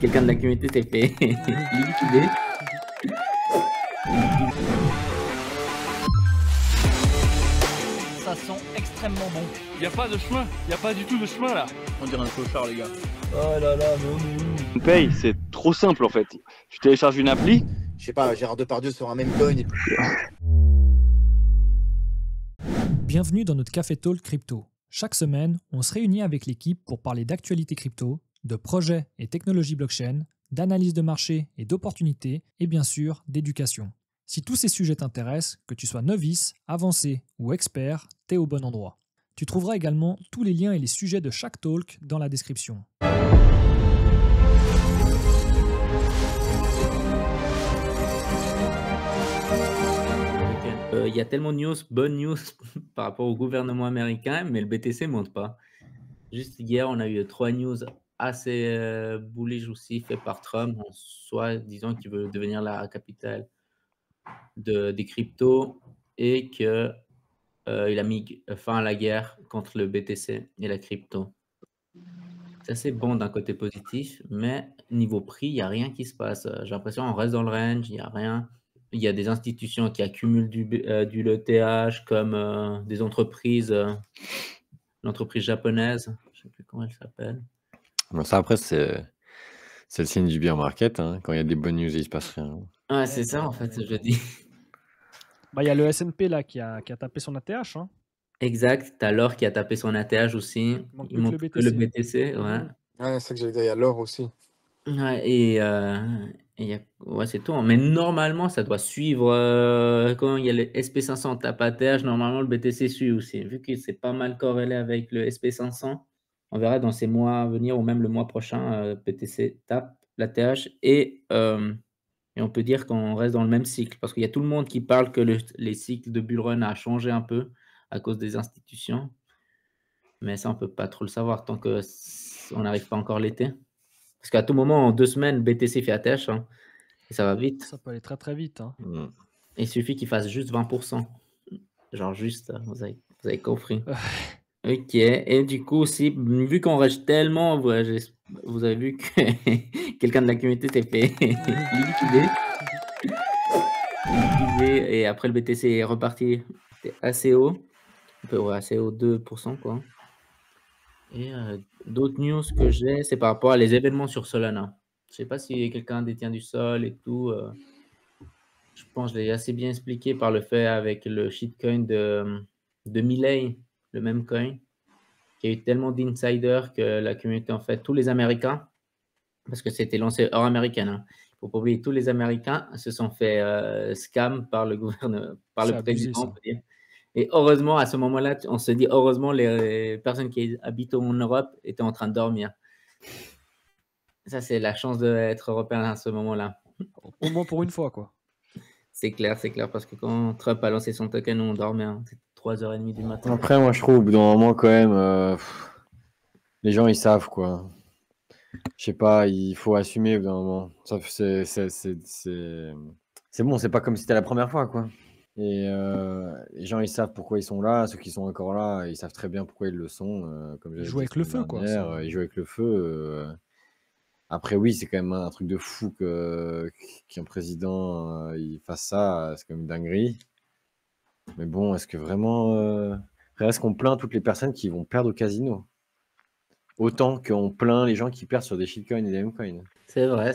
quelqu'un de la communauté s'est fait liquider. Ça sent extrêmement bon. Il n'y a pas de chemin, il n'y a pas du tout de chemin là. On dirait un clochard, les gars. Oh là là, mais on est où? Une paye, c'est trop simple en fait. Tu télécharges une appli. Je sais pas, Gérard Depardieu sur un même coin. Et... Bienvenue dans notre Café Talk Crypto. Chaque semaine, on se réunit avec l'équipe pour parler d'actualité crypto, de projets et technologies blockchain, d'analyse de marché et d'opportunités, et bien sûr d'éducation. Si tous ces sujets t'intéressent, que tu sois novice, avancé ou expert, t'es au bon endroit. Tu trouveras également tous les liens et les sujets de chaque talk dans la description. Il y a tellement de news, bonnes news par rapport au gouvernement américain, mais le BTC ne monte pas. Juste hier, on a eu 3 news assez bullish aussi fait par Trump, en soi disant qu'il veut devenir la capitale des cryptos et qu'il a mis fin à la guerre contre le BTC et la crypto. C'est assez bon d'un côté positif, mais niveau prix, il n'y a rien qui se passe. J'ai l'impression qu'on reste dans le range, il n'y a rien. Il y a des institutions qui accumulent du ETH comme des entreprises, l'entreprise japonaise, je ne sais plus comment elle s'appelle. Bon, ça, après, c'est le signe du bear market. Hein. Quand il y a des bonnes news, il ne se passe rien. Ouais, c'est ça en fait, je dis. Il y a le S&P là qui a tapé son ATH. Hein. Exact, t'as l'or qui a tapé son ATH aussi. Il manque que le BTC, ouais. Ouais, c'est ça que j'allais dire, il y a l'or aussi. Ouais, ouais, c'est tout. Mais normalement, ça doit suivre. Quand il y a le SP500 tape ATH, normalement, le BTC suit aussi. Vu que c'est pas mal corrélé avec le SP500, on verra dans ces mois à venir ou même le mois prochain, BTC tape l'ATH et on peut dire qu'on reste dans le même cycle parce qu'il y a tout le monde qui parle que les cycles de bull run a changé un peu à cause des institutions. Mais ça, on ne peut pas trop le savoir tant qu'on n'arrive pas encore l'été. Parce qu'à tout moment, en 2 semaines, BTC fait ATH, hein, et ça va vite. Ça peut aller très très vite. Hein. Il suffit qu'il fasse juste 20%. Genre juste, vous avez compris. Ok, et du coup aussi, vu qu'on reste tellement, vous avez vu que quelqu'un de la communauté s'est fait liquider. Et après le BTC est reparti assez haut. Assez haut 2%, quoi. Et d'autres news que j'ai, c'est par rapport à les événements sur Solana. Je ne sais pas si quelqu'un détient du Sol et tout. Je pense que je l'ai assez bien expliqué par le fait avec le shitcoin de Milei, le même coin, qui a eu tellement d'insiders que la communauté, en fait, tous les Américains, parce que c'était lancé hors américaine, hein, il ne faut pas oublier, tous les Américains se sont fait scam par le gouvernement, par le président, on peut dire. Et heureusement, à ce moment-là, on se dit, heureusement, les personnes qui habitent en Europe étaient en train de dormir. Ça, c'est la chance d'être européen à ce moment-là. Au moins pour une fois, quoi. C'est clair, parce que quand Trump a lancé son token, on dormait. Hein. C'est 3h30 du matin. Après, moi, je trouve, au bout d'un moment, quand même, les gens, ils savent, quoi. Je sais pas, il faut assumer au bout d'un moment. C'est bon, c'est pas comme si c'était la première fois, quoi. Et les gens, ils savent pourquoi ils sont là. Ceux qui sont encore là, ils savent très bien pourquoi ils le sont. Comme ils jouent avec le feu, quoi. Ils jouent avec le feu. Après, oui, c'est quand même un truc de fou qu'un président il fasse ça. C'est quand même une dinguerie. Mais bon, est-ce que vraiment... Est-ce qu'on plaint toutes les personnes qui vont perdre au casino? Autant qu'on plaint les gens qui perdent sur des shitcoins et des memecoins. C'est vrai.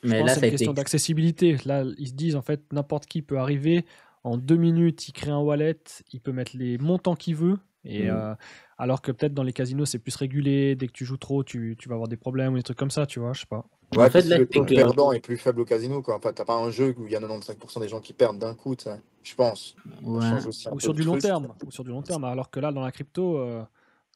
Mais là, c'est une question d'accessibilité. Là, ils se disent, en fait, n'importe qui peut arriver. En 2 minutes, il crée un wallet, il peut mettre les montants qu'il veut. Et alors que peut-être dans les casinos, c'est plus régulé. Dès que tu joues trop, tu vas avoir des problèmes ou des trucs comme ça, tu vois, je sais pas. Ouais, en fait, le taux perdant est plus faible au casino, quoi. En fait, t'as pas un jeu où il y a 95% des gens qui perdent d'un coup, je pense. Ouais. Ou sur du long terme. Alors que là, dans la crypto,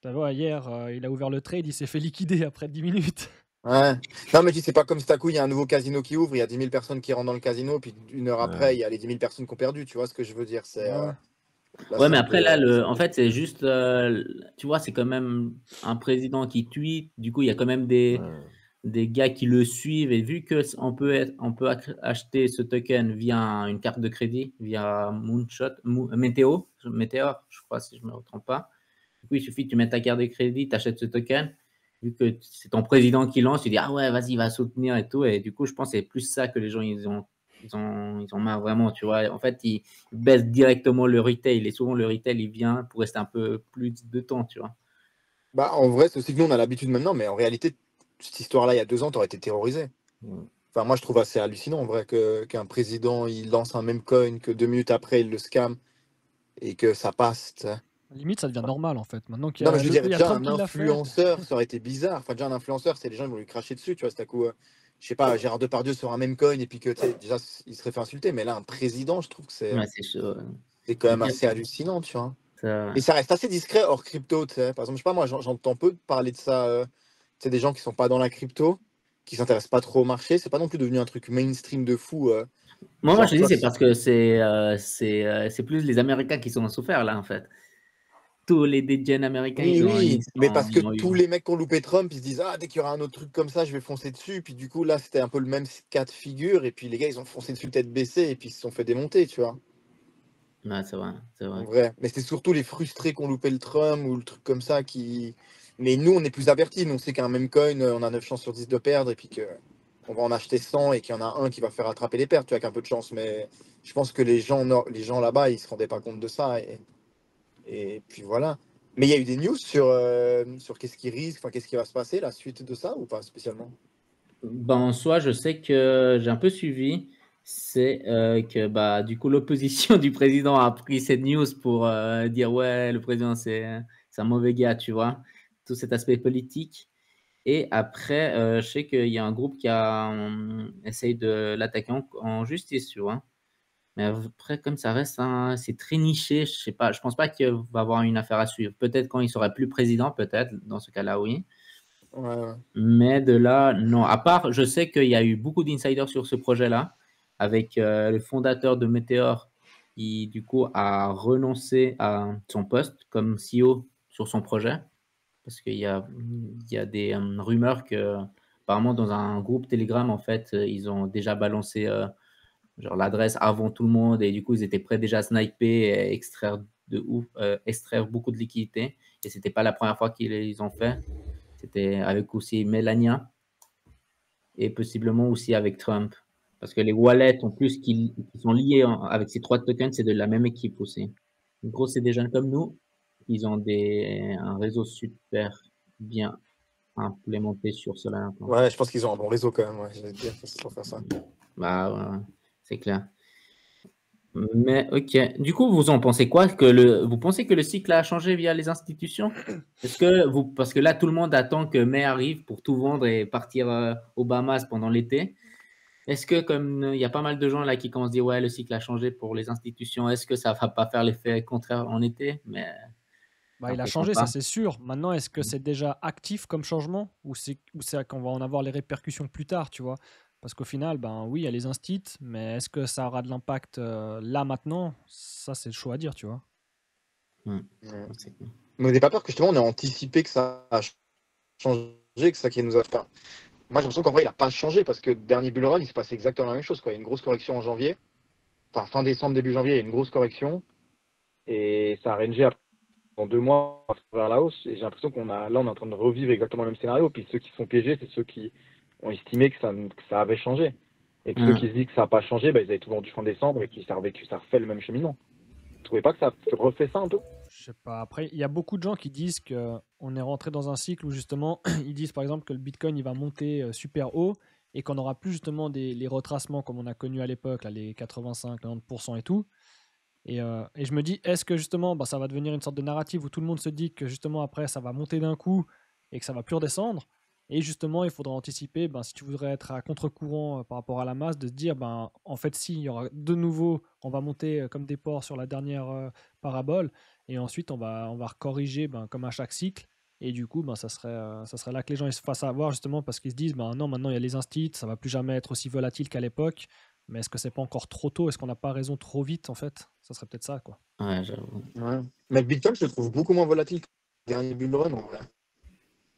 hier, il a ouvert le trade, il s'est fait liquider après 10 minutes. Ouais. Non, mais c'est pas comme si d'un coup, il y a un nouveau casino qui ouvre, il y a 10 000 personnes qui rentrent dans le casino, puis 1 heure après, il y a les 10 000 personnes qui ont perdu. Tu vois ce que je veux dire? Ouais, mais après, là, en fait, c'est juste, tu vois, c'est quand même un président qui tweet. Du coup, il y a quand même des gars qui le suivent. Et vu qu'on peut acheter ce token via une carte de crédit, via Météor, je crois, si je ne me trompe pas. Du coup, il suffit que tu mettes ta carte de crédit, tu achètes ce token. vu que c'est ton président qui lance, tu dis: «Ah ouais, vas-y, va soutenir et tout» et du coup, je pense que c'est plus ça que les gens, ils ont marre vraiment, tu vois? En fait, ils baissent directement le retail et souvent le retail, il vient pour rester un peu plus de temps, tu vois? Bah, en vrai, c'est aussi que nous, on a l'habitude maintenant, mais en réalité, cette histoire-là, il y a 2 ans, tu aurais été terrorisé. Mm. Enfin, moi, je trouve assez hallucinant, en vrai, qu'un président, il lance un même coin, que 2 minutes après, il le scamme et que ça passe, tu sais. Limite, ça devient normal en fait. Maintenant qu'il y Non, mais a, je veux dire, il y a déjà, Trump un qui l'a fait. influenceur, ça aurait été bizarre. Enfin, déjà, un influenceur, c'est les gens, ils vont lui cracher dessus, tu vois. C'est à coup, je sais pas, Gérard Depardieu sur un même coin et puis que, tu sais, déjà, il serait fait insulter. Mais là, un président, je trouve que Ouais, c'est chaud, c'est quand le même pire, assez hallucinant, tu vois. ça Et ça reste assez discret hors crypto, tu sais. Par exemple, je sais pas, moi, j'entends peu parler de ça. Tu sais, des gens qui sont pas dans la crypto, qui s'intéressent pas trop au marché. C'est pas non plus devenu un truc mainstream de fou. moi, je Genre, te tu dis, vois, c'est parce que c'est plus les Américains qui sont souffert là, en fait. Tous les DJs américains, oui, oui, mais parce que ils ont eu tous les mecs qui ont loupé Trump, ils se disent, ah, dès qu'il y aura un autre truc comme ça, je vais foncer dessus. Puis du coup, là, c'était un peu le même cas de figure. Et puis les gars, ils ont foncé dessus tête baissée et puis ils se sont fait démonter, tu vois. ouais, c'est vrai. En vrai. Mais c'est surtout les frustrés qui ont loupé le Trump ou le truc comme ça qui. Mais nous, on est plus avertis. Nous, on sait qu'un même coin, on a 9 chances sur 10 de perdre et puis que on va en acheter 100 et qu'il y en a un qui va faire attraper les pertes, tu vois, avec un peu de chance. Mais je pense que les gens là-bas, ils se rendaient pas compte de ça. Et puis voilà. Mais il y a eu des news sur qu'est-ce qui risque, enfin qu'est-ce qui va se passer la suite de ça ou pas spécialement? Ben, en soi, je sais que j'ai un peu suivi, c'est, que, bah, du coup, l'opposition du président a pris cette news pour, dire: «Ouais, le président, c'est un mauvais gars», tu vois? Tout cet aspect politique et après, je sais qu'il y a un groupe qui a, essaye de l'attaquer en justice, tu vois? Mais après, comme ça reste c'est très niché, je sais pas, je pense pas qu'il va avoir une affaire à suivre. Peut-être quand il sera plus président, peut-être, dans ce cas-là, oui. Ouais, ouais. Mais de là, non. À part, je sais qu'il y a eu beaucoup d'insiders sur ce projet-là, avec le fondateur de Meteor, qui du coup a renoncé à son poste comme CEO sur son projet, parce qu'il y a des rumeurs que, apparemment, dans un groupe Telegram, en fait, ils ont déjà balancé genre l'adresse avant tout le monde et du coup, ils étaient prêts déjà à sniper et extraire beaucoup de liquidités. Et c'était pas la première fois qu'ils ont fait. C'était avec aussi Melania et possiblement aussi avec Trump. Parce que les wallets, en plus, qui sont liés avec ces 3 tokens, c'est de la même équipe aussi. En gros, c'est des jeunes comme nous, ils ont un réseau super bien implémenté sur Solana. Ouais, je pense qu'ils ont un bon réseau quand même, ouais, j'allais te dire, faut faire ça. Bah, ouais, c'est clair. Mais OK. Du coup, vous en pensez quoi? Vous pensez que le cycle a changé via les institutions? Parce que là, tout le monde attend que mai arrive pour tout vendre et partir aux Bahamas pendant l'été. Est-ce que comme il y a pas mal de gens là qui commencent à dire ouais, le cycle a changé pour les institutions, est-ce que ça va pas faire l'effet contraire en été? Mais j'ai Bah, il a l'impression changé, ça pas. c'est sûr. Maintenant, est-ce que c'est déjà actif comme changement ou c'est qu'on va en avoir les répercussions plus tard, tu vois? Parce qu'au final, ben oui, il y a les instits, mais est-ce que ça aura de l'impact là maintenant? Ça, c'est chaud à dire, tu vois. Mmh. Ouais. C'est Mais vous n'avez pas peur que justement on ait anticipé que ça a changé, que ça qui nous a. Enfin, moi j'ai l'impression qu'en vrai il n'a pas changé parce que dernier bull run il se passait exactement la même chose, quoi. Il y a une grosse correction en janvier, enfin fin décembre, début janvier, il y a une grosse correction et ça a rangé dans 2 mois vers la hausse. Et j'ai l'impression on est en train de revivre exactement le même scénario. Puis ceux qui sont piégés, c'est ceux qui ont estimé que ça avait changé. Et que ceux qui se disent que ça n'a pas changé, bah, ils avaient tout vendu fin décembre et que ça refait le même cheminement. Vous trouvez pas que ça refait ça un peu? Je sais pas. Après, il y a beaucoup de gens qui disent que on est rentré dans un cycle où justement, ils disent par exemple que le Bitcoin il va monter super haut et qu'on n'aura plus justement les retracements comme on a connu à l'époque, là, les 85-90% et tout. Et je me dis, est-ce que justement, bah, ça va devenir une sorte de narrative où tout le monde se dit que justement après, ça va monter d'un coup et que ça va plus redescendre. Et justement, il faudra anticiper, ben, si tu voudrais être à contre-courant par rapport à la masse, de se dire, ben, en fait, si, il y aura de nouveau, on va monter comme des porcs sur la dernière parabole, et ensuite, on va corriger ben, comme à chaque cycle. Et du coup, ben, ça serait là que les gens ils se fassent avoir justement parce qu'ils se disent, ben, non, maintenant, il y a les instits, ça va plus jamais être aussi volatile qu'à l'époque. Mais est-ce que c'est pas encore trop tôt? Est-ce qu'on n'a pas raison trop vite en fait? Ça serait peut-être ça, quoi. Ouais, j'avoue. Ouais. Mais le Bitcoin, je le trouve beaucoup moins volatile que le dernier bull run en vrai.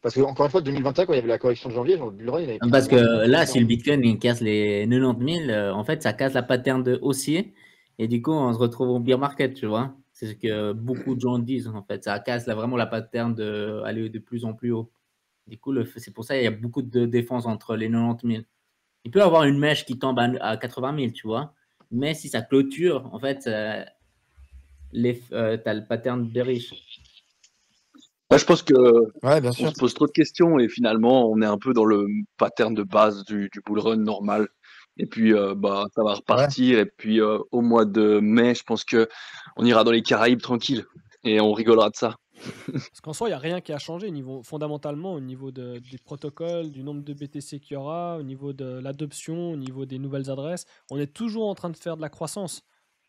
Parce que, encore une fois, 2021, quand il y avait la correction de janvier, genre, le bull run, il avait pris Parce que moins de 30%. là, si le Bitcoin il casse les 90 000, en fait, ça casse la pattern de haussier et du coup, on se retrouve au bear market, tu vois? C'est ce que beaucoup de gens disent, en fait. Ça casse là, vraiment la pattern d'aller de plus en plus haut. Du coup, c'est pour ça qu'il y a beaucoup de défense entre les 90 000. Il peut y avoir une mèche qui tombe à 80 000, tu vois. Mais si ça clôture, en fait, t'as le pattern bearish. Moi, je pense que Ouais, bien on sûr. se pose trop de questions et finalement, on est un peu dans le pattern de base du bull run normal. Et puis, ça va repartir. Et puis, au mois de mai, je pense que on ira dans les Caraïbes tranquille et on rigolera de ça. Parce qu'en soi, il n'y a rien qui a changé fondamentalement au niveau des protocoles, du nombre de BTC qu'il y aura, au niveau de l'adoption, au niveau des nouvelles adresses. On est toujours en train de faire de la croissance.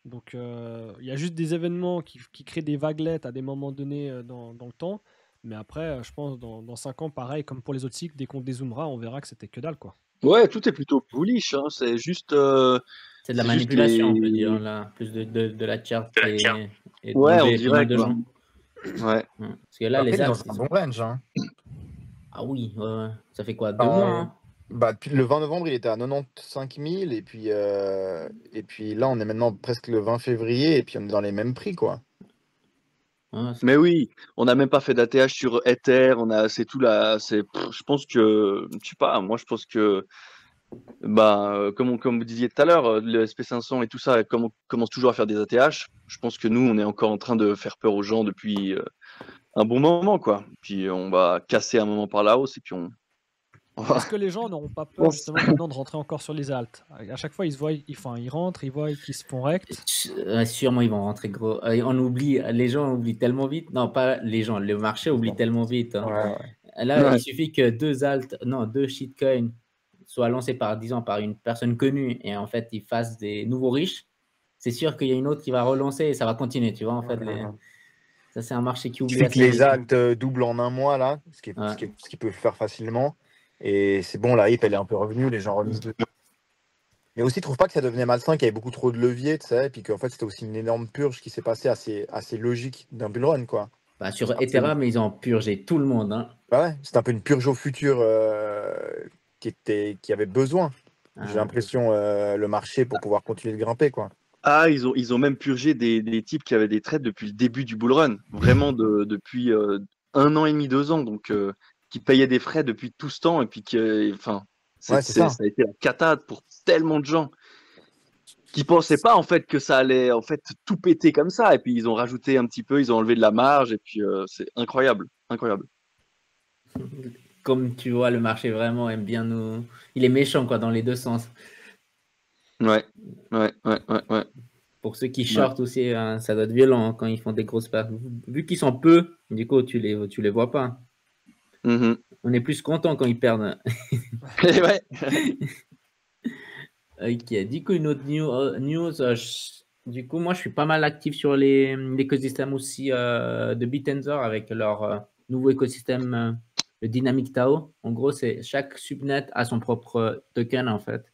Donc, il y a juste des événements qui créent des vaguelettes à des moments donnés dans le temps. Mais après, je pense dans 5 ans, pareil, comme pour les autres cycles, dès qu'on dézoomera, on verra que c'était que dalle, quoi. Ouais, tout est plutôt bullish. Hein. C'est juste. C'est de la c'est juste manipulation, on peut les- dire, là. Plus de la charte et Ouais, on d'enlever pas dirait mal de quoi. gens. Ouais. Parce que là, Après, les ils ont alts, fait un bon range. Hein. ah oui, ça fait quoi, 2 mois, hein? Depuis le 20 novembre, il était à 95 000. Et puis là, on est maintenant presque le 20 février. Et puis, on est dans les mêmes prix, quoi. Ouais, Mais oui, on n'a même pas fait d'ATH sur Ether. C'est tout là. Je pense que, je sais pas. Moi, je pense que, comme vous disiez tout à l'heure, le SP500 et tout ça commence toujours à faire des ATH. Je pense que nous, on est encore en train de faire peur aux gens depuis un bon moment, quoi. Puis on va casser un moment par la hausse et puis on. Est-ce que les gens n'auront pas peur justement maintenant de rentrer encore sur les alts? À chaque fois, ils rentrent, ils voient qu'ils se font rect. Sûrement, ils vont rentrer gros. Les gens oublient tellement vite. Non, pas les gens, le marché oublie tellement vite. Hein. Ouais. Là, Ouais. il suffit que deux shitcoins soient lancés par une personne connue et en fait, ils fassent des nouveaux riches. C'est sûr qu'il y a une autre qui va relancer et ça va continuer, tu vois. En fait, ça, c'est un marché qui Il oublie suffit que assez les vite. actes doublent en un mois, là, ce qu'ils peuvent faire facilement. Et c'est bon, la hype, elle est un peu revenue, les gens remisent dedans. Mais aussi, trouve pas que ça devenait malsain, qu'il y avait beaucoup trop de leviers, tu sais, et puis qu'en fait, c'était aussi une énorme purge qui s'est passée assez logique d'un bull run, quoi. Sur Ethereum, ils ont purgé tout le monde. Hein. Bah ouais, c'était un peu une purge au futur qui avait besoin, j'ai l'impression, le marché pour pouvoir continuer de grimper, quoi. Ah, ils ont même purgé des types qui avaient des trades depuis le début du bull run, vraiment depuis 1 an et demi, 2 ans, donc qui payaient des frais depuis tout ce temps et puis Ouais, c'est ça. ça a été la cata pour tellement de gens qui pensaient pas en fait que ça allait en fait tout péter comme ça et puis ils ont rajouté un petit peu, ils ont enlevé de la marge et puis c'est incroyable. Comme tu vois, le marché vraiment aime bien nous. Il est méchant, quoi, dans les deux sens. Ouais. Pour ceux qui shortent aussi, hein, ça doit être violent hein, quand ils font des grosses pertes. Vu qu'ils sont peu, du coup, tu les vois pas. Mm-hmm. On est plus content quand ils perdent. Ouais. Ok, du coup, une autre news. Du coup, moi, je suis pas mal actif sur l'écosystème aussi de Bitensor avec leur nouveau écosystème, le Dynamic DAO. En gros, c'est chaque subnet a son propre token, en fait.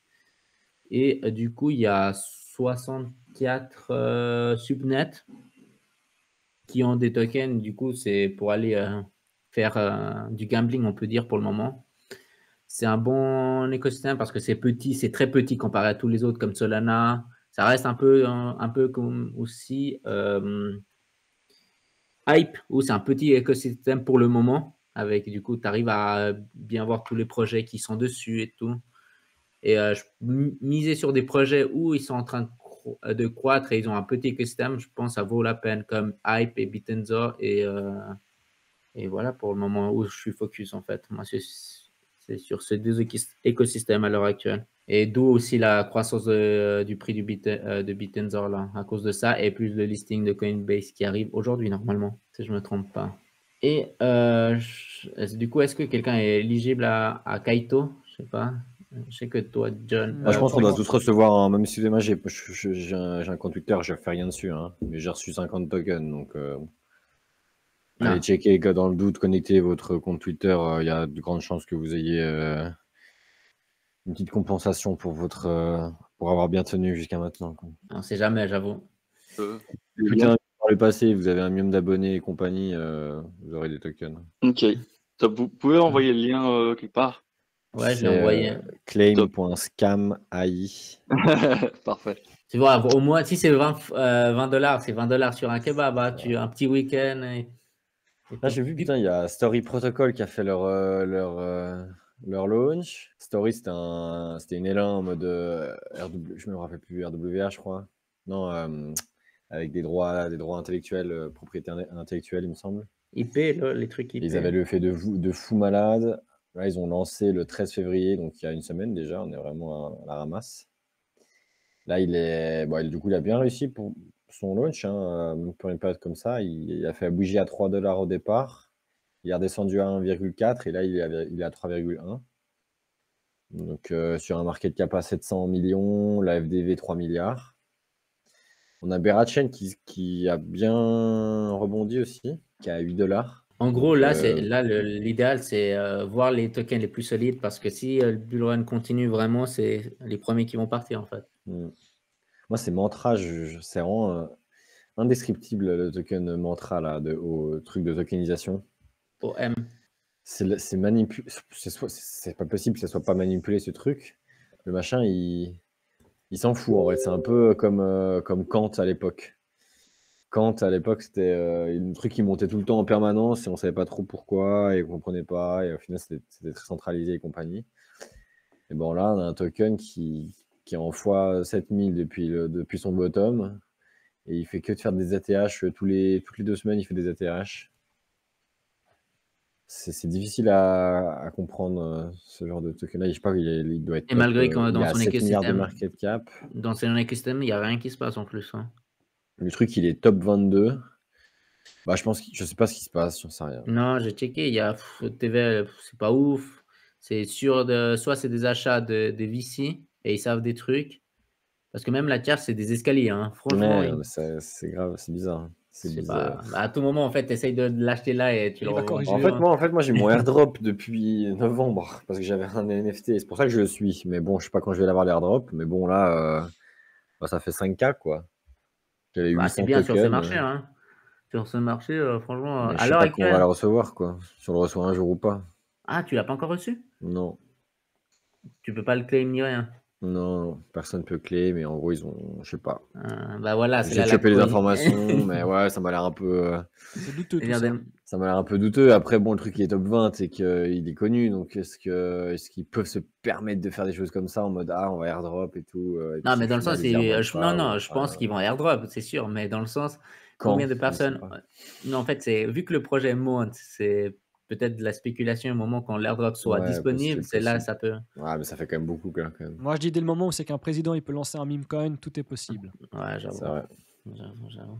Et du coup, il y a 64 subnets qui ont des tokens. Du coup, c'est pour aller faire du gambling, on peut dire, pour le moment. C'est un bon écosystème parce que c'est petit, c'est très petit comparé à tous les autres comme Solana. Ça reste un peu comme aussi Hype, où c'est un petit écosystème pour le moment. Avec du coup, tu arrives à bien voir tous les projets qui sont dessus et tout. Et je misais sur des projets où ils sont en train de croître et ils ont un petit écosystème. Je pense que ça vaut la peine comme Hype et Bitensor. Et voilà pour le moment où je suis focus en fait. Moi, c'est sur ces deux écosystèmes à l'heure actuelle. Et d'où aussi la croissance du prix de Bitensor là, à cause de ça, et plus le listing de Coinbase qui arrive aujourd'hui normalement, si je ne me trompe pas. Et du coup, est-ce que quelqu'un est éligible à Kaito? Je sais pas. Je sais que toi, John. Je pense qu'on doit tous recevoir, hein, même si moi j'ai un compte Twitter, je fais rien dessus, hein, mais j'ai reçu 50 tokens, donc allez checker, dans le doute, connectez votre compte Twitter, il y a de grandes chances que vous ayez une petite compensation pour avoir bien tenu jusqu'à maintenant. Quoi. On sait jamais, j'avoue. Par le passé, vous avez un million d'abonnés et compagnie, vous aurez des tokens. Ok. Vous pouvez envoyer le lien quelque part? Ouais, je l'ai envoyé. Claim.scam.ai. Parfait. Tu vois, au moins, si c'est $20, c'est $20 sur un kebab, tu as un petit week-end. Là, j'ai vu, putain, il y a Story Protocol qui a fait leur launch. Story, c'était une L1 en mode je me rappelle plus, RWA, je crois. Non, avec des droits intellectuels, propriété intellectuelle, il me semble. IP, les trucs IP. Ils avaient le fait de fou malade. Là, ils ont lancé le 13 février, donc il y a une semaine déjà. On est vraiment à la ramasse. Là, du coup, il a bien réussi pour son launch. Pour une période comme ça, il a fait bouger à 3 $ au départ. Il est redescendu à 1,4 et là, il est à 3,1. Donc, sur un market cap à 700 millions, la FDV 3 milliards. On a Berachen qui a bien rebondi aussi, qui est à 8 $. En gros, là, l'idéal, c'est voir les tokens les plus solides parce que si le bull run continue vraiment, c'est les premiers qui vont partir en fait. Moi, c'est Mantra, c'est vraiment indescriptible le token Mantra là, au truc de tokenisation. Au M. C'est pas possible que ça soit pas manipulé ce truc. Le machin, il s'en fout en vrai. C'est un peu comme Kant à l'époque. Kant à l'époque, c'était un truc qui montait tout le temps en permanence et on savait pas trop pourquoi et on comprenait pas. Et au final, c'était très centralisé et compagnie. Et bon, là, on a un token qui est en fois 7000 depuis son bottom. Et il fait que de faire des ATH toutes les 2 semaines, il fait des ATH. C'est difficile à comprendre ce genre de token-là. Je sais pas, il doit être. Et malgré que dans son écosystème, de market cap. Dans son écosystème, il n'y a rien qui se passe en plus. Le truc, il est top 22. Bah, je sais pas ce qui se passe, j'en sais rien. Non, j'ai checké, il y a TV, c'est pas ouf. C'est sûr soit c'est des achats de VC et ils savent des trucs. Parce que même la tierce, c'est des escaliers. Franchement, c'est grave, c'est bizarre. À tout moment, en fait, tu essayes de l'acheter là et tu le revends. En fait, moi, j'ai mon airdrop depuis novembre parce que j'avais un NFT. C'est pour ça que je le suis. Mais bon, je sais pas quand je vais l'avoir l'airdrop. Mais bon, là, ça fait 5K, quoi. C'est bien sur ce marché. Sur ce marché, franchement, je sais pas quand on va la recevoir, quoi. Si on le reçoit un jour ou pas. Ah, tu l'as pas encore reçu? Non. Tu peux pas le claim ni rien? Non, personne peut clé, mais en gros, ils ont, je sais pas. Bah voilà, j'ai chopé les informations, mais ouais, ça m'a l'air un peu. C'est douteux. Ça m'a l'air un peu douteux. Après, bon, le truc il est top 20 et qu'il est connu, donc est-ce qu'ils peuvent se permettre de faire des choses comme ça en mode on va airdrop et tout. Non, mais dans le sens, je pense qu'ils vont airdrop, c'est sûr, mais dans le sens, combien de personnes. Non, en fait, vu que le projet monte, c'est peut-être de la spéculation au moment quand l'airdrop soit disponible, c'est là ça peut. Ouais, mais ça fait quand même beaucoup quand même. Moi je dis dès le moment où c'est qu'un président il peut lancer un meme coin, tout est possible. Ouais, j'avoue. C'est vrai. J'avoue.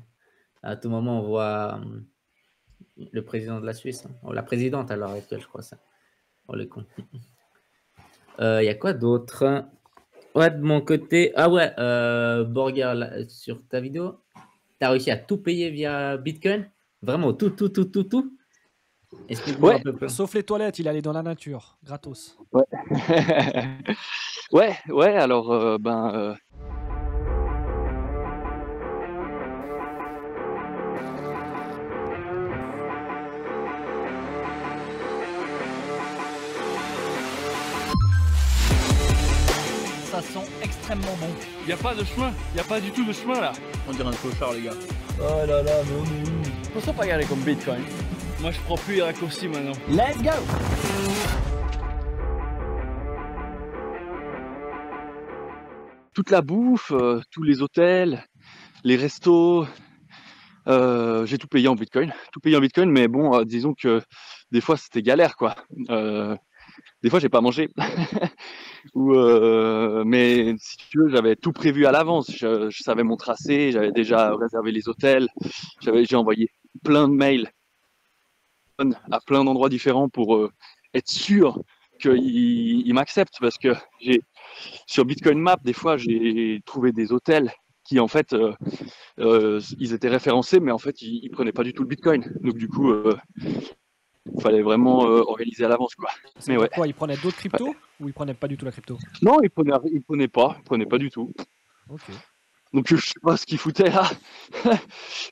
À tout moment, on voit le président de la Suisse, la présidente à l'heure actuelle, je crois ça. Oh les cons. Il y a quoi d'autre? Ouais, de mon côté. Ah ouais, Borger, là, sur ta vidéo, tu as réussi à tout payer via Bitcoin? Vraiment, tout. Explique-moi un peu plus. Sauf les toilettes, il allait dans la nature, gratos. Ouais. ouais, alors, Ça sent extrêmement bon. Y a pas de chemin, y a pas du tout de chemin là. On dirait un clochard, les gars. Oh là là, mais on est où? Faut ça pas garder comme Bitcoin. Moi je prends plus les raccourcis maintenant. Let's go! toute la bouffe, tous les hôtels, les restos, j'ai tout payé en Bitcoin. Tout payé en Bitcoin, mais bon, disons que des fois c'était galère, quoi. Des fois j'ai pas mangé. Mais si tu veux, j'avais tout prévu à l'avance. Je savais mon tracé, j'avais déjà réservé les hôtels, j'ai envoyé plein de mails à plein d'endroits différents pour être sûr qu'ils m'acceptent, parce que sur Bitcoin Map, des fois, j'ai trouvé des hôtels qui, en fait, ils étaient référencés, mais en fait, ils prenaient pas du tout le Bitcoin. Donc, du coup, il fallait vraiment organiser à l'avance, quoi. Mais ouais. Quoi, ils prenaient d'autres cryptos ou ils prenaient pas du tout la crypto? Non, ils prenaient pas du tout. Ok. Donc je sais pas ce qu'ils foutaient là,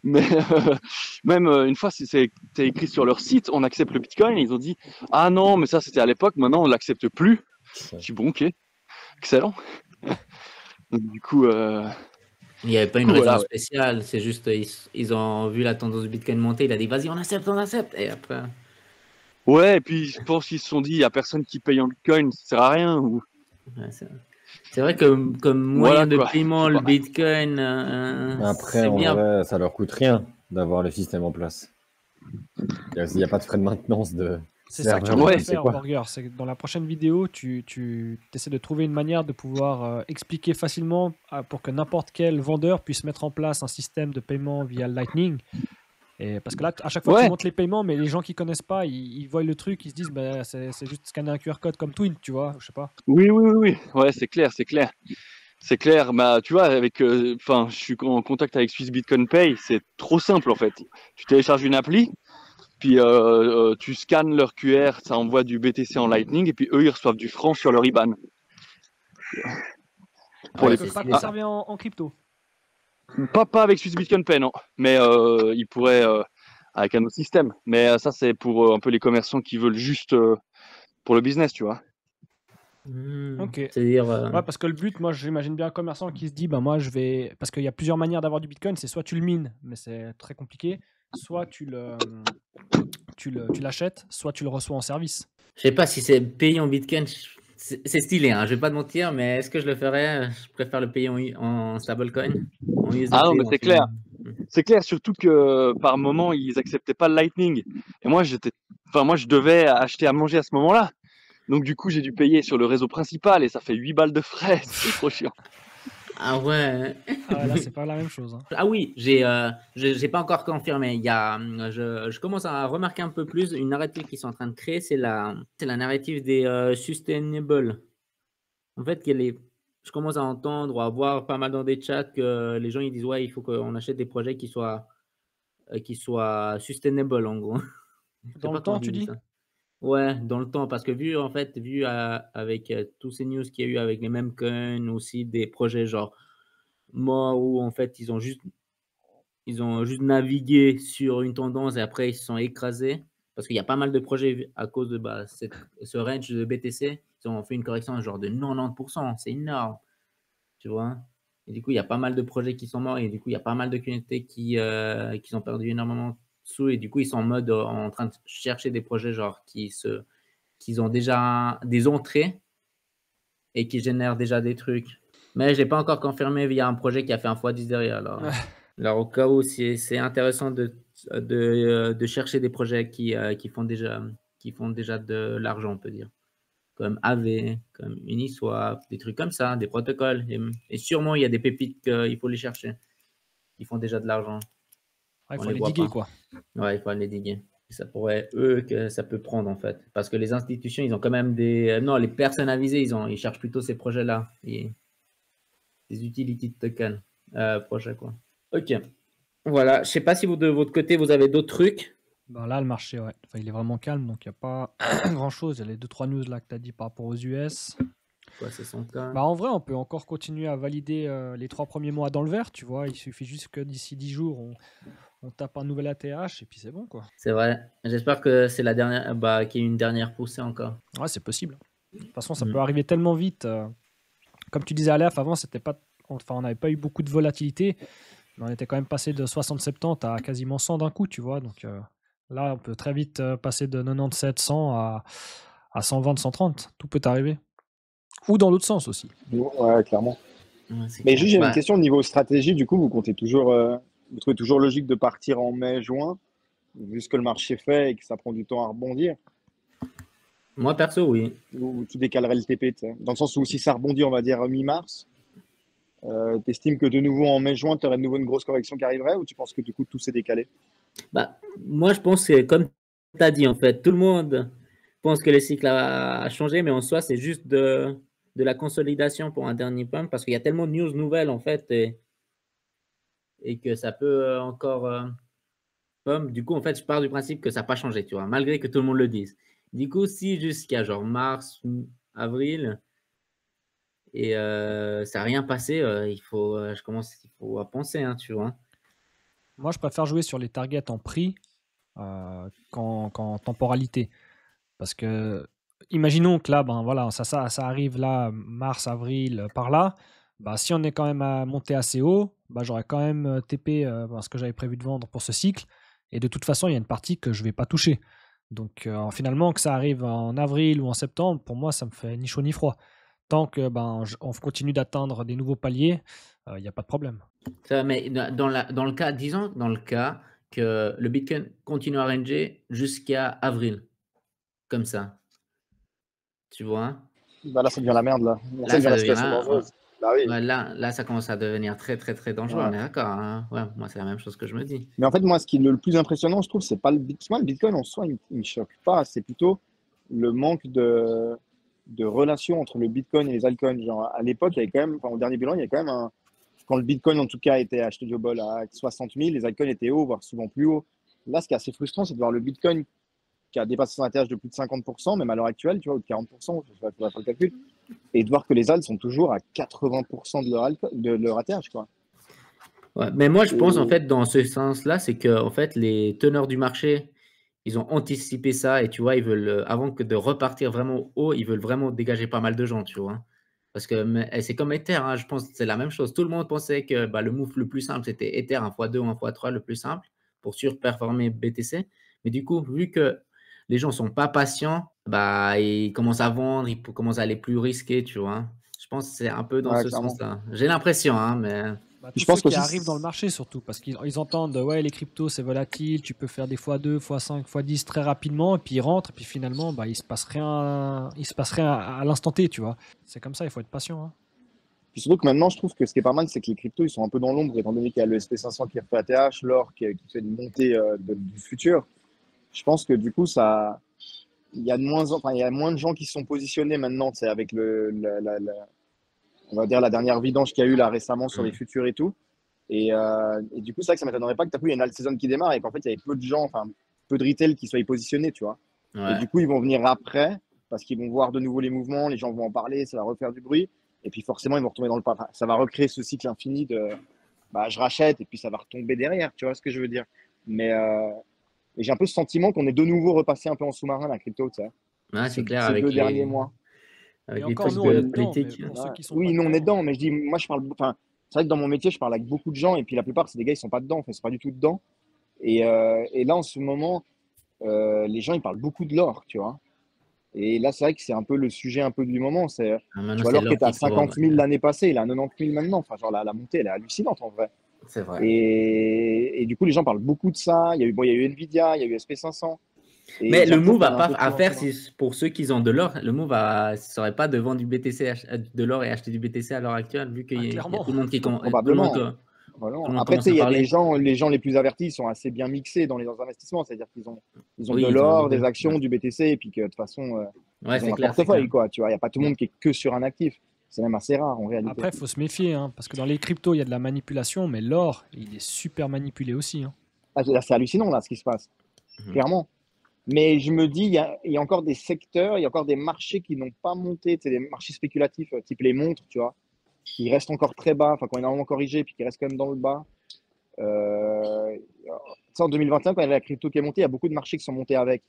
mais même une fois c'était écrit sur leur site, on accepte le Bitcoin, et ils ont dit ah non mais ça c'était à l'époque, maintenant on l'accepte plus. Je dis bon ok, excellent. Donc, du coup Il n'y avait pas Du une coup, raison voilà, ouais. spéciale, c'est juste ils ont vu la tendance du Bitcoin monter, il a dit vas-y on accepte, et après. Ouais, et puis je pense qu'ils se sont dit, il n'y a personne qui paye en Bitcoin, ça sert à rien. Ou... Ouais, c'est vrai que comme moyen Voilà, de quoi. Je paiement, sais le pas. Bitcoin, Après, c'est en bien. vrai, ça leur coûte rien d'avoir le système en place. Il n'y a pas de frais de maintenance de C'est ça que tu serveur ou devrais je ne sais faire, quoi. Burger. C'est que dans la prochaine vidéo, tu essaies de trouver une manière de pouvoir expliquer facilement pour que n'importe quel vendeur puisse mettre en place un système de paiement via Lightning. Et parce que là, à chaque fois, tu Ouais, montres les paiements, mais les gens qui connaissent pas, ils voient le truc, ils se disent, bah, c'est juste scanner un QR code comme Twin, tu vois, je sais pas. oui. Ouais, c'est clair, c'est clair. C'est clair, bah, tu vois, je suis en contact avec Swiss Bitcoin Pay, c'est trop simple en fait. Tu télécharges une appli, puis tu scannes leur QR, ça envoie du BTC en Lightning, et puis eux, ils reçoivent du franc sur leur IBAN. Pour Ouais, les... Ça peut pas stylé, ça. conserver en crypto. Pas avec Swiss Bitcoin Pay, non. Mais ils pourraient avec un autre système. Mais ça, c'est pour un peu les commerçants qui veulent juste pour le business, tu vois. Ok. C'est-à-dire, Ouais, parce que le but, moi, j'imagine bien un commerçant qui se dit, bah, moi, je vais. Parce qu'il y a plusieurs manières d'avoir du Bitcoin. C'est soit tu le mines, mais c'est très compliqué, soit tu l'achètes, soit tu le reçois en service. je sais pas si c'est payé en Bitcoin, c'est stylé, hein, je vais pas te mentir, mais est-ce que je le ferais? Je préfère le payer en stablecoin, en Ah non, USDT mais ou en c'est clair. Tron. C'est clair, surtout que par moment, ils acceptaient pas le Lightning. Et moi, moi, je devais acheter à manger à ce moment-là. Donc, du coup, j'ai dû payer sur le réseau principal et ça fait 8 balles de frais. C'est trop chiant. Ah ouais. Ah ouais, là, c'est pas la même chose. Hein. Ah oui, j'ai pas encore confirmé. Il y a, je commence à remarquer un peu plus une narrative qu'ils sont en train de créer, c'est la narrative des sustainable. En fait, je commence à entendre ou à voir pas mal dans des chats que les gens ils disent ouais, il faut qu'on achète des projets qui soient sustainable en gros. Je sais Dans le pas comment temps, on tu dit dis? ça. Ouais, dans le temps, parce que vu avec tous ces news qu'il y a eu avec les mêmes coins, aussi des projets genre morts où en fait ils ont juste navigué sur une tendance et après ils se sont écrasés. Parce qu'il y a pas mal de projets à cause de ce range de BTC. Ils ont fait une correction genre de 90%. C'est énorme. Tu vois? Et du coup, il y a pas mal de projets qui sont morts et du coup, il y a pas mal de communautés qui ont perdu énormément de sous et du coup, ils sont en mode en train de chercher des projets genre qui ont déjà des entrées et qui génèrent déjà des trucs. Mais je l'ai pas encore confirmé via un projet qui a fait un x10 derrière. Alors au cas où, c'est intéressant de chercher des projets qui font déjà de l'argent, on peut dire. Comme AV, comme Uniswap, des trucs comme ça, des protocoles. Et sûrement, il y a des pépites qu'il faut les chercher. Ils font déjà de l'argent. Ouais, il On faut les les voit diguer, pas. quoi. Ouais, il faut aller diguer. Et ça pourrait, que ça peut prendre, en fait. Parce que les institutions, ils ont quand même non, les personnes avisées, ils cherchent plutôt ces projets-là. Des utility token projets, quoi. Ok. Voilà. Je sais pas si vous, de votre côté, vous avez d'autres trucs. Ben là, le marché, ouais. Enfin, il est vraiment calme, donc il n'y a pas grand-chose. Il y a les 2-3 news là que tu as dit par rapport aux US. Ouais, c'est son cas. Bah, en vrai, on peut encore continuer à valider les 3 premiers mois dans le vert, tu vois. Il suffit juste que d'ici 10 jours, on tape un nouvel ATH et puis c'est bon, quoi. C'est vrai. J'espère que c'est la dernière, qu'il y ait une dernière poussée encore. Ouais, c'est possible. De toute façon, ça peut arriver tellement vite. Comme tu disais, Aleph, avant, on n'avait pas eu beaucoup de volatilité, mais on était quand même passé de 60-70 à quasiment 100 d'un coup, tu vois. Donc là, on peut très vite passer de 97-100 à 120-130. Tout peut arriver. Ou dans l'autre sens aussi. Ouais, clairement. Ouais, Mais juste, j'ai bah, une question au niveau stratégie. Du coup, vous trouvez toujours logique de partir en mai, juin, vu ce que le marché fait et que ça prend du temps à rebondir? moi, perso, oui. Ou tu décalerais le TP, tu sais. Dans le sens où si ça rebondit, on va dire mi-mars, t'estimes que de nouveau en mai, juin, tu aurais de nouveau une grosse correction qui arriverait, ou tu penses que du coup tout s'est décalé? Bah, moi, je pense que comme tu as dit, en fait, tout le monde pense que le cycle a changé, mais en soi, c'est juste de la consolidation pour un dernier pump parce qu'il y a tellement de news nouvelles, en fait, et que ça peut encore pump. Du coup, en fait, je pars du principe que ça n'a pas changé, tu vois, malgré que tout le monde le dise. Du coup, si jusqu'à genre mars, avril, et ça n'a rien passé, il faut à penser, hein, tu vois. Moi, je préfère jouer sur les targets en prix qu'en temporalité. Parce que, imaginons que là, ben, voilà, ça arrive là, mars, avril, par là. Bah, si on est quand même à monter assez haut, bah, j'aurais quand même TP ce que j'avais prévu de vendre pour ce cycle. Et de toute façon, il y a une partie que je vais pas toucher. Donc finalement, que ça arrive en avril ou en septembre, pour moi, ça me fait ni chaud ni froid. Tant que on continue d'atteindre des nouveaux paliers, il n'y a pas de problème. Mais dans le cas, disons, dans le cas que le Bitcoin continue à ranger jusqu'à avril, comme ça, tu vois? Bah là, ça devient la merde, là. Là, ça Là, devient ça la devient situation là, dangereuse. Bah oui. ouais, là, ça commence à devenir très, très, très dangereux, Ouais. on est d'accord, hein? Ouais, moi, c'est la même chose que je me dis. Mais en fait, moi, ce qui est le plus impressionnant, je trouve, c'est pas le Bitcoin. Moi, le Bitcoin en soi, il me choque pas. C'est plutôt le manque de relation entre le Bitcoin et les altcoins. Genre, à l'époque, il y avait quand même, enfin, au dernier bilan, il y avait quand même un. Quand le Bitcoin, en tout cas, était acheté du bol à 60 000, les altcoins étaient hauts, voire souvent plus hauts. Là, ce qui est assez frustrant, c'est de voir le Bitcoin qui a dépassé son ATH de plus de 50%, même à l'heure actuelle, tu vois, ou de 40%, je ne sais pas faire le calcul, et de voir que les alts sont toujours à 80% de leur ATH, quoi. Ouais, mais moi, je pense, en Et fait, dans ce sens-là, c'est que, en fait, les teneurs du marché, ils ont anticipé ça et tu vois, ils veulent, avant que de repartir vraiment haut, ils veulent vraiment dégager pas mal de gens, tu vois? Parce que et c'est comme Ether, hein, je pense que c'est la même chose. Tout le monde pensait que, bah, le move le plus simple, c'était Ether 1x2 ou 1x3 le plus simple pour surperformer BTC. Mais du coup, vu que les gens sont pas patients, bah, ils commencent à vendre, ils commencent à aller plus risqués, tu vois? Je pense que c'est un peu dans ouais, ce clairement. sens-là. J'ai l'impression, hein, mais Puis Tous je pense ceux qui qu'aussi, arrivent dans le marché surtout, parce qu'ils entendent, ouais, les cryptos, c'est volatile, tu peux faire des x2, x5, x10 très rapidement, et puis ils rentrent, et puis finalement, il se passe rien à l'instant T, tu vois. C'est comme ça, il faut être patient, hein. puis surtout que maintenant, je trouve que ce qui est pas mal, c'est que les cryptos, ils sont un peu dans l'ombre, étant donné qu'il y a le SP500 qui refait ATH, l'or qui fait une montée du futur. Je pense que du coup, ça, il y a moins de gens qui se sont positionnés maintenant, c'est avec on va dire la dernière vidange qu'il y a eu là récemment sur les mmh, futurs et tout. Et du coup, c'est vrai que ça m'étonnerait pas que il y a une alt season qui démarre et qu'en fait, il y avait peu de gens, enfin, peu de retail qui soient positionnés, tu vois. Et ouais. du coup, ils vont venir après parce qu'ils vont voir de nouveau les mouvements, les gens vont en parler, ça va refaire du bruit. Et puis forcément, ils vont retomber dans le pas. Enfin, ça va recréer ce cycle infini de bah, je rachète et puis ça va retomber derrière, tu vois ce que je veux dire. Mais et j'ai un peu ce sentiment qu'on est de nouveau repassé un peu en sous-marin la crypto, tu sais, Ouais, c'est clair ces deux derniers mois. Et avec les encore, Parce nous, trucs on est de que dedans, mais politique. pour ceux ouais, qui sont pas oui, nous on est dedans, dedans, mais je dis, moi je parle, enfin, c'est vrai que dans mon métier, je parle avec beaucoup de gens et puis la plupart, c'est des gars, ils sont pas dedans, enfin, ils sont pas du tout dedans. Et là, en ce moment, les gens, ils parlent beaucoup de l'or, tu vois. Et là, c'est vrai que c'est un peu le sujet un peu du moment. C'est, Maintenant, tu vois, c'est l'or qui l'or était à qu'il faut vendre. 50 000 l'année passée, il est à 90 000 maintenant. Enfin, genre, la montée, elle est hallucinante en vrai. C'est vrai. Et du coup, les gens parlent beaucoup de ça. Il y a eu Nvidia, il y a eu SP500. Et Mais j'ai le l'impression move qu'on est un peu à toujours en faire, sous-marin. si pour ceux qui ont de l'or, le move ce serait pas de vendre du BTC, de l'or et acheter du BTC à l'heure actuelle, vu qu'il y a clairement. tout le monde Probablement. Voilà. tout le monde Après, tu commence sais, à il y a parler. les gens les plus avertis, ils sont assez bien mixés dans les investissements. C'est-à-dire ils ont Oui, de ils ont les l'or, des 2. Ouais. actions, du BTC, et puis que de toute façon, Ouais, ils ont c'est un clair, c'est clair. portefeuille, quoi. Tu vois, il n'y a pas tout le Mmh. monde qui est que sur un actif. C'est même assez rare en réalité. Après, il faut se méfier, hein, parce que dans les cryptos, il y a de la manipulation, mais l'or, il est super manipulé aussi, hein. Ah, là, c'est hallucinant, là, ce qui se passe, Mmh. clairement. Mais je me dis, il y a encore des secteurs, il y a encore des marchés qui n'ont pas monté, c'est des marchés spéculatifs, type les montres, tu vois, qui restent encore très bas, enfin, qui ont énormément corrigé, puis qui restent quand même dans le bas. Ça, en 2021, quand il y avait la crypto qui est montée, il y a beaucoup de marchés qui sont montés avec.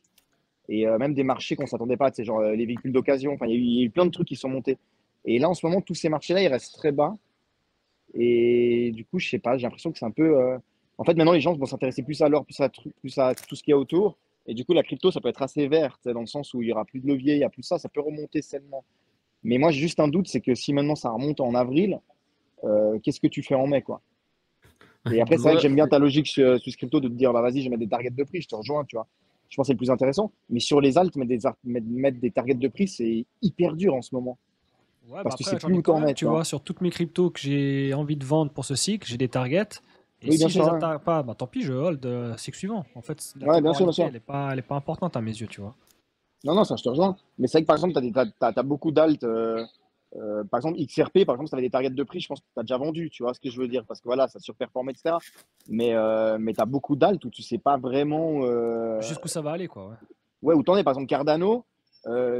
Et même des marchés qu'on ne s'attendait pas, tu sais, genre les véhicules d'occasion, enfin, il y a eu plein de trucs qui sont montés. Et là, en ce moment, tous ces marchés-là, ils restent très bas. Et du coup, je sais pas, j'ai l'impression que c'est un peu. En fait, maintenant, les gens vont s'intéresser plus à l'or, plus à tout ce qu'il y a autour. Et du coup, la crypto, ça peut être assez vert, tu sais, dans le sens où il y aura plus de levier, il y a plus ça peut remonter sainement. Mais moi, j'ai juste un doute, c'est que si maintenant ça remonte en avril, qu'est-ce que tu fais en mai, quoi? Et après, c'est vrai que Gros, j'aime bien ta logique sur ce crypto de te dire, bah vas-y, je vais mettre des targets de prix, je te rejoins, tu vois. Je pense que c'est le plus intéressant. Mais sur les alts, mettre des targets de prix, c'est hyper dur en ce moment. Ouais, bah Parce que tu sais après, j'en plus ai où quand t'en même, mets, tu tu vois. vois, sur toutes mes cryptos que j'ai envie de vendre pour ce cycle, j'ai des targets. Et Oui, bien si je sûr, les ouais. atteins pas, bah tant pis, je hold cycle suivant. En fait, la Ouais, bien sûr, bien temporalité, sûr. elle est pas importante à mes yeux, tu vois. Non, non, ça, je te rejoins. Mais c'est vrai que par exemple, t'as beaucoup d'alt. Par exemple, XRP, par exemple, si tu avais des targets de prix, je pense que tu as déjà vendu, tu vois ce que je veux dire, parce que voilà, ça surperforme, etc. Mais tu as beaucoup d'alt où tu sais pas vraiment Jusqu'où ça va aller, quoi, ouais. ouais, où t'en es. Par exemple, Cardano,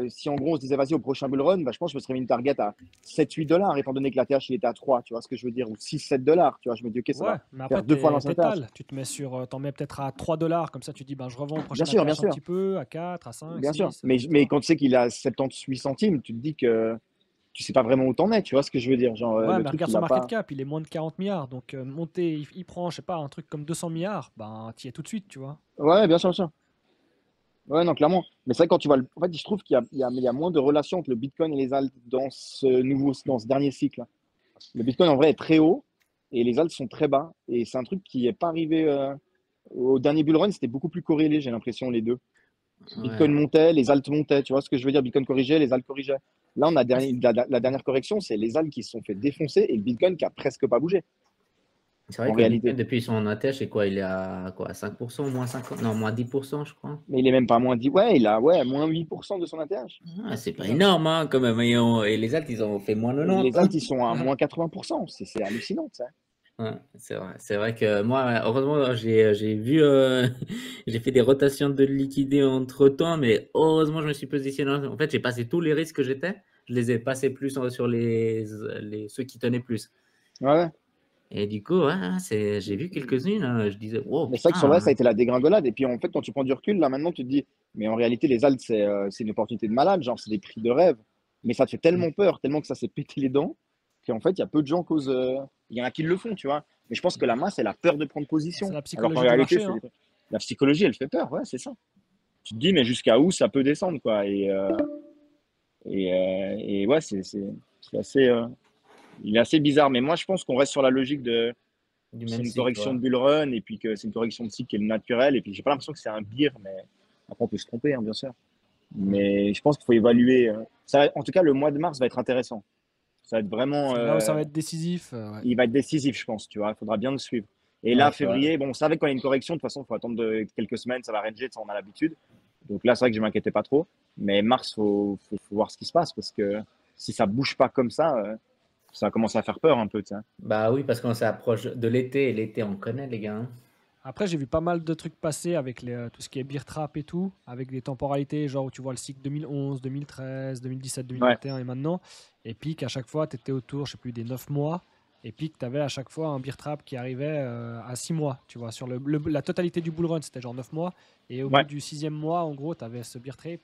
si en gros on se disait, vas-y, au prochain bull run, bah, je pense que je me serais mis une target à 7-8 $, étant donné que la TH il était à 3, tu vois ce que je veux dire, ou 6-7 $, tu vois, je me dis, ok, ça Ouais, va mais après, faire deux fois l'ancien TH. t'étales. Tu te mets sur, t'en mets peut-être à 3 dollars, comme ça tu dis, ben, je revends au prochain Bien ATH un sûr, petit peu, à 4, à 5, bien sûr. 6, Mais etc. quand tu sais qu'il est à 78 centimes, tu te dis que tu sais pas vraiment où t'en es, tu vois ce que je veux dire? Genre, Ouais, le mais truc, regarde il son a market pas. cap, il est moins de 40 milliards. Donc, monter, il prend, je sais pas, un truc comme 200 milliards, ben, t'y es tout de suite, tu vois. Ouais, bien sûr, bien sûr. Ouais, non, clairement. Mais c'est vrai, quand tu vois en fait, je trouve qu'il y a moins de relations entre le Bitcoin et les alts dans ce dernier cycle, là. Le Bitcoin, en vrai, est très haut et les alts sont très bas. Et c'est un truc qui n'est pas arrivé au dernier bull run, c'était beaucoup plus corrélé, j'ai l'impression, les deux. Ouais. Bitcoin montait, les alts montaient. Tu vois ce que je veux dire? Bitcoin corrigeait, les alts corrigeaient. Là, on a la dernière correction, c'est les alts qui se sont fait défoncer et le Bitcoin qui a presque pas bougé, C'est vrai en que le Bitcoin, réalité. depuis son attèche, c'est quoi? Il est à quoi? 5%, moins 50? Non, moins 10%, je crois. Mais il est même pas moins 10. Ouais, il a moins 8% de son ATH. Ah, c'est pas Ouais. énorme, hein, quand même. Et les Altes, ils ont fait moins Et les 90. alts, ils sont à moins 80%. C'est hallucinant, ça. Ouais, c'est vrai. C'est vrai que moi, heureusement, j'ai vu, j'ai fait des rotations de liquidés entre-temps, mais heureusement, je me suis positionné. En fait, j'ai passé tous les risques que j'étais. Je les ai passés plus sur ceux qui tenaient plus. Ouais, ouais. Et du coup, ouais, j'ai vu quelques-unes. Je disais, wow, Mais c'est vrai que sur le reste, ça a putain. été la dégringolade. Et puis, en fait, quand tu prends du recul, là, maintenant, tu te dis, mais en réalité, les alts, c'est une opportunité de malade. Genre, c'est des prix de rêve. Mais ça te fait tellement peur, tellement que ça s'est pété les dents, qu'en fait, il y a peu de gens qui osent. Il y en a qui le font, tu vois. Mais je pense que la masse, elle a peur de prendre C'est position. la Alors qu'en psychologie du réalité, marché, hein. la psychologie, elle fait peur. Ouais, c'est ça. Tu te dis, mais jusqu'à où ça peut descendre, quoi. Et ouais, c'est assez. Il est assez bizarre. Mais moi, je pense qu'on reste sur la logique de. Du C'est même une cycle, correction quoi. de bull run et puis que c'est une correction de cycle qui est naturelle. Et puis, j'ai pas l'impression que c'est un beer, mais après, on peut se tromper, hein, bien sûr. Mm. Mais je pense qu'il faut évaluer. En tout cas, le mois de mars va être intéressant. Ça va être vraiment. C'est là où ça va être décisif. Ouais. Il va être décisif, je pense. Tu vois, il faudra bien le suivre. Et Ouais, là, c'est vrai. février, bon, on savait quand il y a une correction. De toute façon, il faut attendre quelques semaines. Ça va ranger, ça, on a l'habitude. Donc là, c'est vrai que je m'inquiétais pas trop. Mais mars, faut voir ce qui se passe parce que si ça bouge pas comme ça va commencer à faire peur un peu. Tu sais. Bah oui, parce qu'on s'approche de l'été, et l'été, on connaît, les gars, hein. Après, j'ai vu pas mal de trucs passer avec tout ce qui est beer trap et tout, avec des temporalités, genre où tu vois le cycle 2011, 2013, 2017, Ouais. 2021 et maintenant. Et puis qu'à chaque fois, tu étais autour, je sais plus, des 9 mois. Et puis que tu avais à chaque fois un beer trap qui arrivait à 6 mois. Tu vois, sur la totalité du bull run, c'était genre 9 mois. Et au bout Ouais. du 6e mois, en gros, tu avais ce beer trap.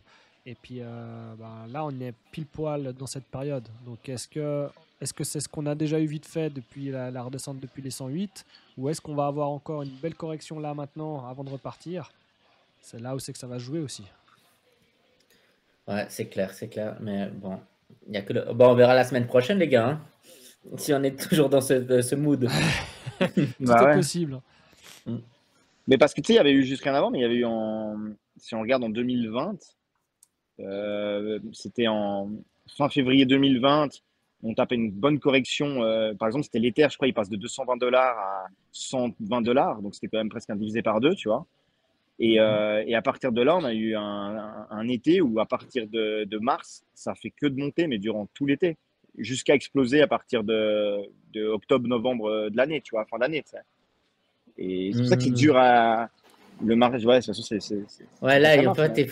Et puis là, on est pile poil dans cette période. Donc est-ce que c'est ce qu'on a déjà eu vite fait depuis la redescente depuis les 108 ou est-ce qu'on va avoir encore une belle correction là maintenant avant de repartir? C'est là où c'est que ça va jouer aussi. Ouais, c'est clair, c'est clair. Mais bon, il y a que bon, on verra la semaine prochaine, les gars, hein, si on est toujours dans ce mood. Tout Bah est ouais. possible. Mais parce que tu sais, il y avait eu juste rien avant, mais il y avait eu si on regarde en 2020, c'était en fin février 2020, on tapait une bonne correction. Par exemple, c'était l'Ether, je crois, il passe de $220 à $120, donc c'était quand même presque un divisé par deux, tu vois. Et à partir de là, on a eu un été où, à partir de mars, ça fait que de monter, mais durant tout l'été, jusqu'à exploser à partir de octobre-novembre de l'année, tu vois, fin d'année, tu sais. Et c'est pour ça que c'est dur à. Le marché, ouais, de toute façon, Ouais, c'est pas là, très en mars. fait,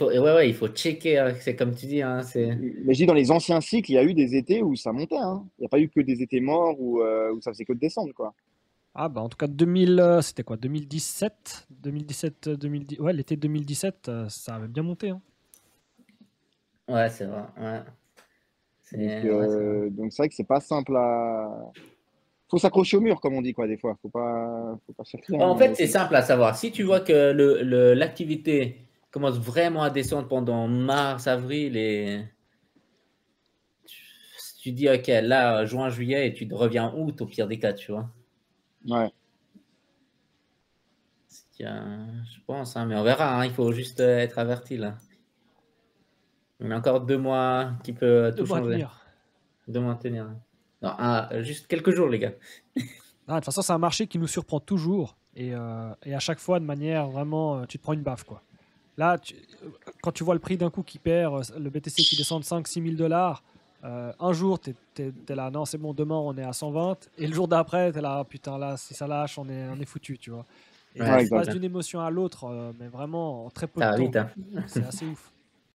il faut checker, hein, c'est comme tu dis, hein, c'est... Mais je dis, dans les anciens cycles, il y a eu des étés où ça montait. Hein. Il n'y a pas eu que des étés morts où ça faisait que de descendre, quoi. Ah bah en tout cas c'était quoi 2017 2010 ouais, l'été 2017 ça avait bien monté hein. Ouais, c'est vrai, ouais. Donc c'est vrai que c'est pas simple à. Faut s'accrocher au mur, comme on dit, quoi, des fois. Faut pas chercher. En Hein, fait, c'est simple à savoir. Si tu vois que l'activité commence vraiment à descendre pendant mars, avril, et tu dis, OK, là, juin, juillet, et tu reviens août, au pire des cas, tu vois. Ouais. Je pense, hein, mais on verra, hein, il faut juste être averti, là. On a encore 2 mois qui peut 2 tout mois à changer. tenir. 2 mois à tenir. Non, juste quelques jours, les gars. Ah, de toute façon, c'est un marché qui nous surprend toujours. Et à chaque fois, de manière vraiment, tu te prends une baffe, quoi. Là, quand tu vois le prix d'un coup qui perd, le BTC qui descend de 5-6 000 $, un jour, t'es là, non, c'est bon, demain, on est à 120. Et le jour d'après, t'es là, putain, là, si ça lâche, on est foutu, tu vois. Et Ouais, tu passes exact. d'une émotion à l'autre, mais vraiment en très peu Ça de va temps. vite, hein. C'est assez ouf.